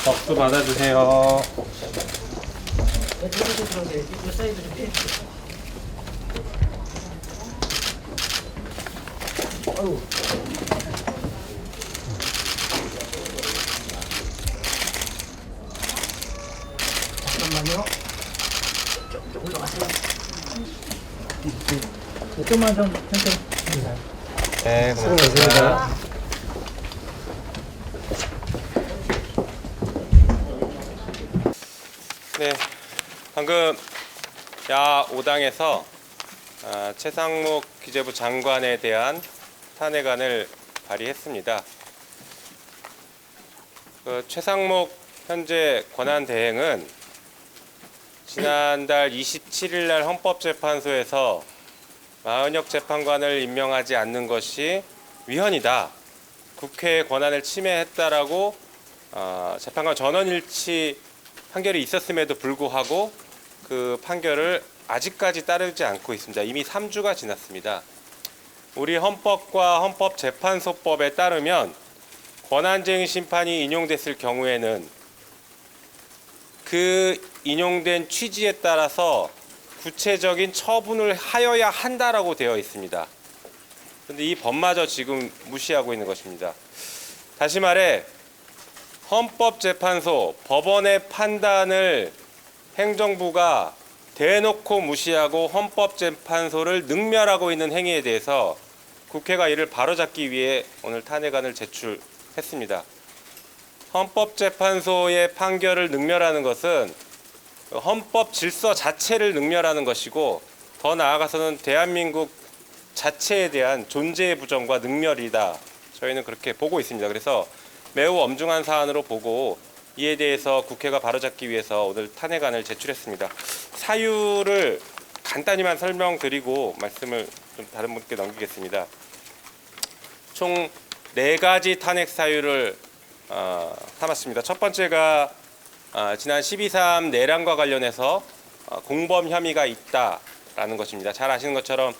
박수 받아주세요. 잠깐만요. 좀 올라가세요. 좀만 좀 천천히. 네, 고맙습니다. 네, 방금 야 5당에서 최상목 기재부 장관에 대한 탄핵안을 발의했습니다. 최상목 현재 권한대행은 지난달 27일 날 헌법재판소에서 마은혁 재판관을 임명하지 않는 것이 위헌이다, 국회의 권한을 침해했다라고 재판관 전원일치 판결이 있었음에도 불구하고 그 판결을 아직까지 따르지 않고 있습니다. 이미 3주가 지났습니다. 우리 헌법과 헌법재판소법에 따르면 권한쟁의 심판이 인용됐을 경우에는 그 인용된 취지에 따라서 구체적인 처분을 하여야 한다라고 되어 있습니다. 그런데 이 법마저 지금 무시하고 있는 것입니다. 다시 말해 헌법재판소, 법원의 판단을 행정부가 대놓고 무시하고 헌법재판소를 능멸하고 있는 행위에 대해서 국회가 이를 바로잡기 위해 오늘 탄핵안을 제출했습니다. 헌법재판소의 판결을 능멸하는 것은 헌법 질서 자체를 능멸하는 것이고, 더 나아가서는 대한민국 자체에 대한 존재의 부정과 능멸이다. 저희는 그렇게 보고 있습니다. 그래서 매우 엄중한 사안으로 보고 이에 대해서 국회가 바로잡기 위해서 오늘 탄핵안을 제출했습니다. 사유를 간단히만 설명드리고 말씀을 좀 다른 분께 넘기겠습니다. 총 4가지 탄핵 사유를 삼았습니다. 첫 번째가 지난 12.3 내란과 관련해서 공범 혐의가 있다라는 것입니다. 잘 아시는 것처럼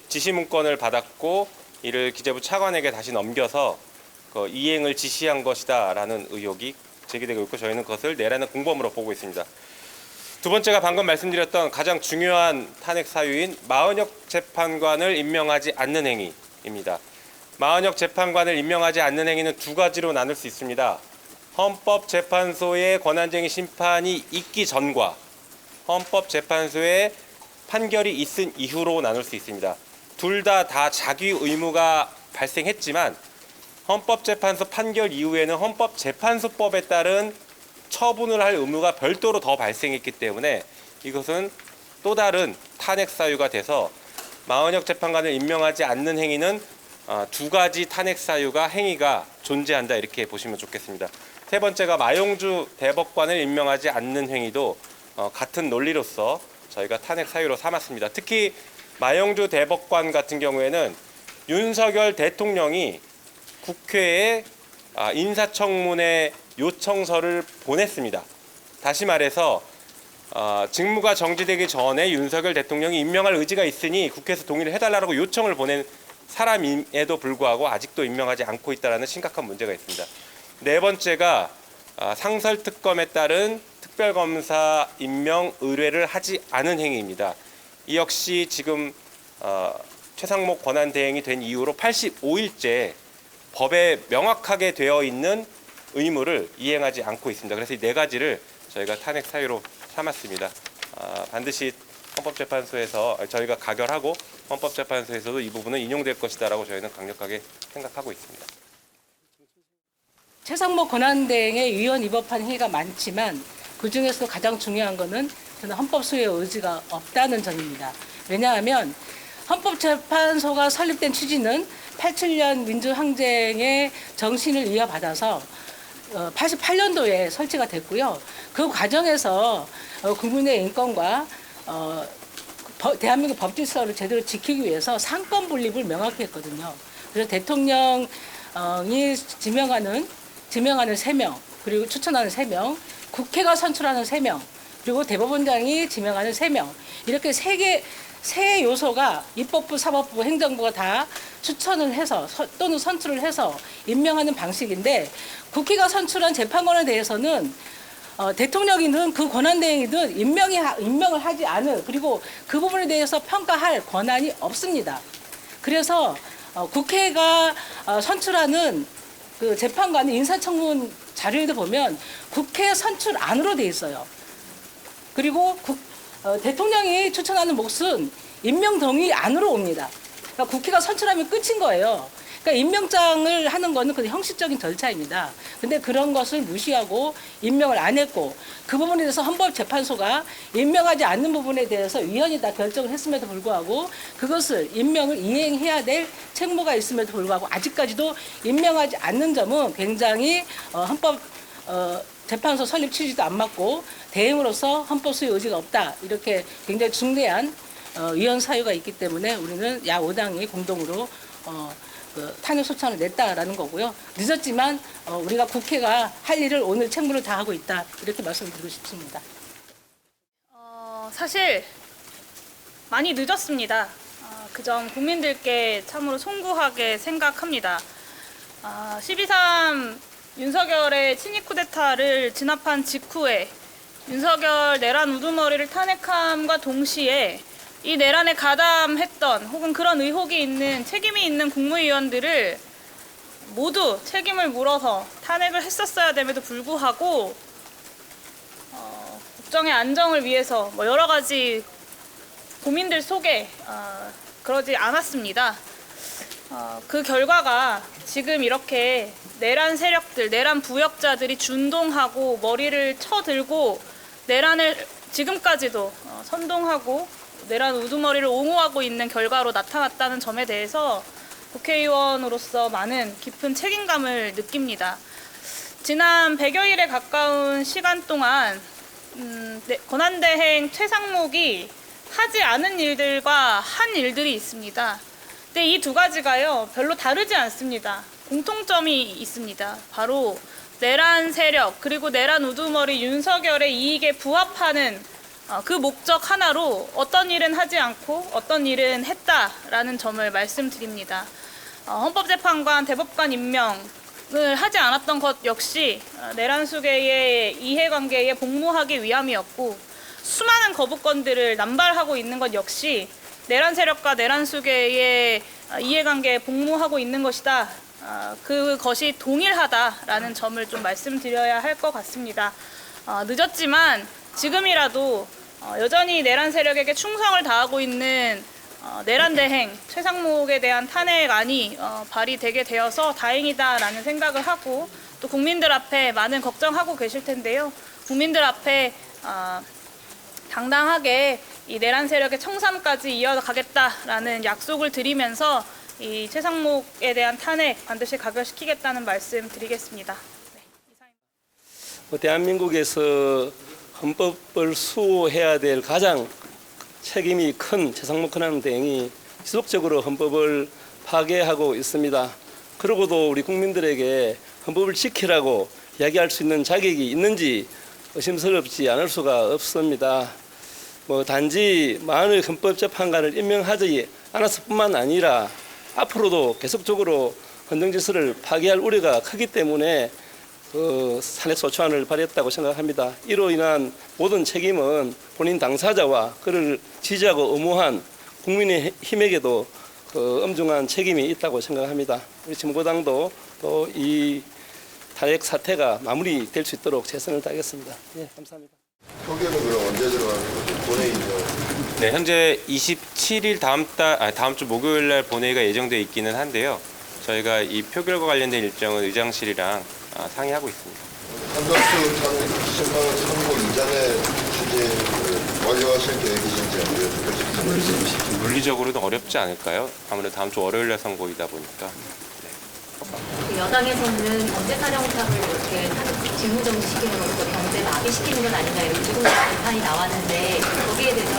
지시문건을 받았고 이를 기재부 차관에게 다시 넘겨서 이행을 지시한 것이다라는 의혹이 제기되고 있고, 저희는 그것을 내란의 공범으로 보고 있습니다. 두 번째가 방금 말씀드렸던 가장 중요한 탄핵 사유인 마은혁 재판관을 임명하지 않는 행위입니다. 마은혁 재판관을 임명하지 않는 행위는 2가지로 나눌 수 있습니다. 헌법재판소의 권한쟁의 심판이 있기 전과 헌법재판소의 판결이 있은 이후로 나눌 수 있습니다. 둘 다 자기 의무가 발생했지만 헌법재판소 판결 이후에는 헌법재판소법에 따른 처분을 할 의무가 별도로 더 발생했기 때문에 이것은 또 다른 탄핵 사유가 돼서 마은혁 재판관을 임명하지 않는 행위는 2가지 탄핵 사유가 행위가 존재한다, 이렇게 보시면 좋겠습니다. 세 번째가 마용주 대법관을 임명하지 않는 행위도 같은 논리로서 저희가 탄핵 사유로 삼았습니다. 특히 마용주 대법관 같은 경우에는 윤석열 대통령이 국회에 인사청문회 요청서를 보냈습니다. 다시 말해서 직무가 정지되기 전에 윤석열 대통령이 임명할 의지가 있으니 국회에서 동의를 해달라고 요청을 보낸 사람임에도 불구하고 아직도 임명하지 않고 있다는 심각한 문제가 있습니다. 네 번째가 상설특검에 따른 특별검사 임명 의뢰를 하지 않은 행위입니다. 이 역시 지금 최상목 권한대행이 된 이후로 85일째 법에 명확하게 되어 있는 의무를 이행하지 않고 있습니다. 그래서 이 4가지를 저희가 탄핵 사유로 삼았습니다. 반드시 헌법재판소에서 저희가 가결하고 헌법재판소에서도 이 부분은 인용될 것이다라고 저희는 강력하게 생각하고 있습니다. 최상목 권한대행의 위헌 위법한 행위가 많지만 그중에서도 가장 중요한 것은 저는 헌법 수호의 의지가 없다는 점입니다. 왜냐하면 헌법재판소가 설립된 취지는 87년 민주항쟁의 정신을 이어받아서 88년도에 설치가 됐고요. 그 과정에서 국민의 인권과 대한민국 법질서를 제대로 지키기 위해서 상권 분립을 명확히 했거든요. 그래서 대통령이 지명하는 3명, 그리고 추천하는 3명, 국회가 선출하는 3명, 그리고 대법원장이 지명하는 3명, 이렇게 세 요소가 입법부, 사법부, 행정부가 다 추천을 해서 또는 선출을 해서 임명하는 방식인데 국회가 선출한 재판관에 대해서는 대통령이든 그 권한대행이든 임명을 하지 않을 그리고 그 부분에 대해서 평가할 권한이 없습니다. 그래서 국회가 선출하는 그 재판관의 인사청문 자료에도 보면 국회 선출안으로 돼 있어요. 그리고 대통령이 추천하는 몫은 임명 동의 안으로 옵니다. 그러니까 국회가 선출하면 끝인 거예요. 그러니까 임명장을 하는 거는 그 형식적인 절차입니다. 근데 그런 것을 무시하고 임명을 안 했고 그 부분에 대해서 헌법재판소가 임명하지 않는 부분에 대해서 위헌이 다 결정을 했음에도 불구하고 그것을 임명을 이행해야 될 책무가 있음에도 불구하고 아직까지도 임명하지 않는 점은 굉장히 재판소 설립 취지도 안 맞고 대행으로서 헌법 수호 의지가 없다. 이렇게 굉장히 중대한 위헌 사유가 있기 때문에 우리는 야 5당이 공동으로 탄핵 소추안을 냈다라는 거고요. 늦었지만 우리가 국회가 할 일을 오늘 책무를 다하고 있다. 이렇게 말씀드리고 싶습니다. 사실 많이 늦었습니다. 그 점 국민들께 참으로 송구하게 생각합니다. 12.3 윤석열의 친위 쿠데타를 진압한 직후에 윤석열 내란 우두머리를 탄핵함과 동시에 이 내란에 가담했던 혹은 그런 의혹이 있는 책임이 있는 국무위원들을 모두 책임을 물어서 탄핵을 했었어야 됨에도 불구하고 국정의 안정을 위해서 여러 가지 고민들 속에 그러지 않았습니다. 그 결과가 지금 이렇게 내란 세력들, 내란 부역자들이 준동하고 머리를 쳐들고 내란을 지금까지도 선동하고 내란 우두머리를 옹호하고 있는 결과로 나타났다는 점에 대해서 국회의원으로서 많은 깊은 책임감을 느낍니다. 지난 100여일에 가까운 시간 동안 권한대행 최상목이 하지 않은 일들과 한 일들이 있습니다. 근데 이 두 가지가요, 별로 다르지 않습니다. 공통점이 있습니다. 바로 내란 세력 그리고 내란 우두머리 윤석열의 이익에 부합하는 그 목적 하나로 어떤 일은 하지 않고 어떤 일은 했다라는 점을 말씀드립니다. 헌법재판관, 대법관 임명을 하지 않았던 것 역시 내란 수계의 이해관계에 복무하기 위함이었고 수많은 거부권들을 남발하고 있는 것 역시 내란 세력과 내란 수계의 이해관계에 복무하고 있는 것이다. 그것이 동일하다라는 점을 좀 말씀드려야 할 것 같습니다. 늦었지만 지금이라도 여전히 내란 세력에게 충성을 다하고 있는 내란대행 최상목에 대한 탄핵안이 발의되게 되어서 다행이다라는 생각을 하고 또 국민들 앞에 많은 걱정하고 계실 텐데요. 국민들 앞에 당당하게 이 내란 세력의 청산까지 이어가겠다라는 약속을 드리면서 이 최상목에 대한 탄핵 반드시 가결시키겠다는 말씀 드리겠습니다. 네, 이상입니다. 대한민국에서 헌법을 수호해야 될 가장 책임이 큰 최상목 권한대행이 지속적으로 헌법을 파괴하고 있습니다. 그러고도 우리 국민들에게 헌법을 지키라고 이야기할 수 있는 자격이 있는지 의심스럽지 않을 수가 없습니다. 단지 많은 헌법재판관을 임명하지 않았을 뿐만 아니라 앞으로도 계속적으로 헌정질서를 파괴할 우려가 크기 때문에 탄핵소추안을 발의했다고 생각합니다. 이로 인한 모든 책임은 본인 당사자와 그를 지지하고 엄호한 국민의힘에게도 엄중한 책임이 있다고 생각합니다. 우리 진보당도 또 이 탄핵 사태가 마무리될 수 있도록 최선을 다하겠습니다. 네, 감사합니다. 표결은 그럼 언제 들어가는 거죠? 본회의죠. 네, 현재 27일 다음 주 목요일 날 본회의가 예정되어 있기는 한데요. 저희가 이 표결과 관련된 일정은 의장실이랑 상의하고 있습니다. 한덕수 심판을 선고 이전에 이제 완료하실 계획이신지 아니면 물리적으로는 어렵지 않을까요? 아무래도 다음 주 월요일 날 선고이다 보니까. 여당에서는 경제 사령탑을 이렇게 직무정지시키는 것도 경제 마비시키는 건 아닌가 이런 지금 비판이 나왔는데 거기에 대해서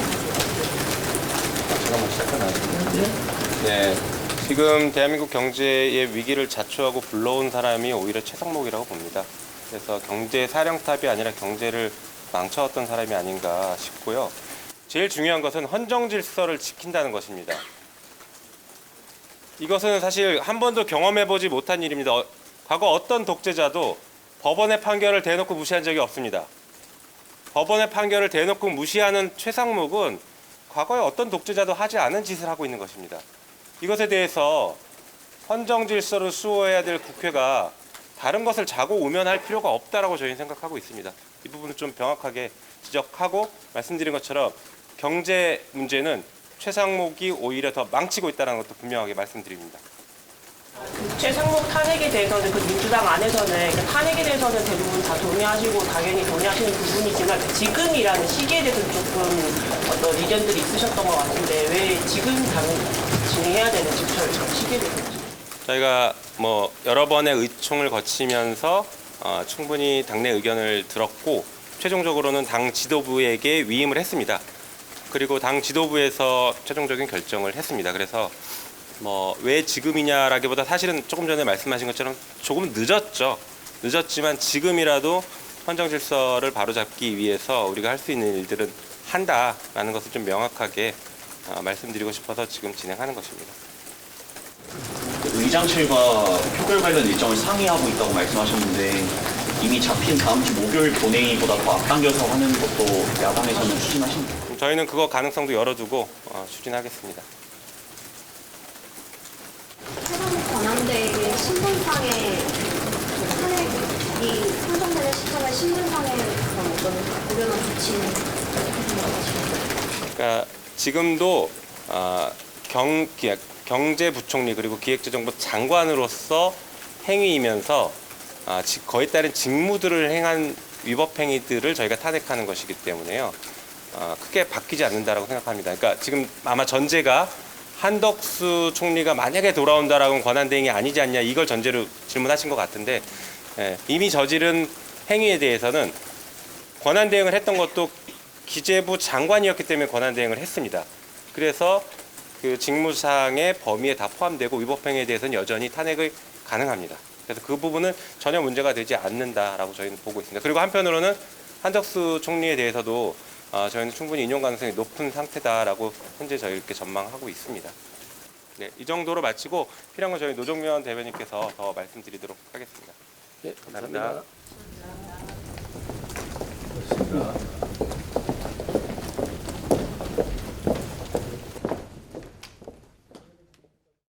잠깐만 시작하나? 네, 지금 대한민국 경제의 위기를 자초하고 불러온 사람이 오히려 최상목이라고 봅니다. 그래서 경제 사령탑이 아니라 경제를 망쳐왔던 사람이 아닌가 싶고요. 제일 중요한 것은 헌정 질서를 지킨다는 것입니다. 이것은 사실 한 번도 경험해보지 못한 일입니다. 과거 어떤 독재자도 법원의 판결을 대놓고 무시한 적이 없습니다. 법원의 판결을 대놓고 무시하는 최상목은 과거에 어떤 독재자도 하지 않은 짓을 하고 있는 것입니다. 이것에 대해서 헌정 질서를 수호해야 될 국회가 다른 것을 자고 우면할 필요가 없다라고 저희는 생각하고 있습니다. 이 부분을 좀 명확하게 지적하고 말씀드린 것처럼 경제 문제는 최상목이 오히려 더 망치고 있다는 것도 분명하게 말씀드립니다. 최상목 탄핵에 대해서는 그 민주당 안에서는 탄핵에 대해서는 대부분 다 동의하시고 당연히 동의하시는 부분이지만 그 지금이라는 시기에 대해서 조금 어떤 의견들이 있으셨던 것 같은데 왜 지금 진행해야 되는지 저 시기에 대해서 저희가 뭐 여러 번의 의총을 거치면서 충분히 당내 의견을 들었고 최종적으로는 당 지도부에게 위임을 했습니다. 그리고 당 지도부에서 최종적인 결정을 했습니다. 그래서 뭐 왜 지금이냐라기보다 사실은 조금 전에 말씀하신 것처럼 조금 늦었죠. 늦었지만 지금이라도 헌정 질서를 바로잡기 위해서 우리가 할 수 있는 일들은 한다라는 것을 좀 명확하게 말씀드리고 싶어서 지금 진행하는 것입니다. 의장실과 표결 관련 일정을 상의하고 있다고 말씀하셨는데 이미 잡힌 다음 주 목요일 본회의보다 더 앞당겨서 하는 것도 야당에서는 추진하십니까? 저희는 그거 가능성도 열어두고 추진하겠습니다. 최상목 권한대행의 신분상의 탄핵이 선정되는 시점에 신분상의 어떤 고려한 조치는 그러니까 지금도 경제부총리 그리고 기획재정부 장관으로서 행위이면서 거에 따른 직무들을 행한 위법 행위들을 저희가 탄핵하는 것이기 때문에요. 크게 바뀌지 않는다라고 생각합니다. 그러니까 지금 아마 전제가 한덕수 총리가 만약에 돌아온다라고는 권한대행이 아니지 않냐 이걸 전제로 질문하신 것 같은데 이미 저지른 행위에 대해서는 권한대행을 했던 것도 기재부 장관이었기 때문에 권한대행을 했습니다. 그래서 그 직무상의 범위에 다 포함되고 위법행위에 대해서는 여전히 탄핵이 가능합니다. 그래서 그 부분은 전혀 문제가 되지 않는다라고 저희는 보고 있습니다. 그리고 한편으로는 한덕수 총리에 대해서도 저희는 충분히 인용 가능성이 높은 상태다라고 현재 저희 이렇게 전망하고 있습니다. 네, 이 정도로 마치고 필요한 건 저희 노정면 대변인께서 더 말씀드리도록 하겠습니다. 네, 감사합니다. 감사합니다.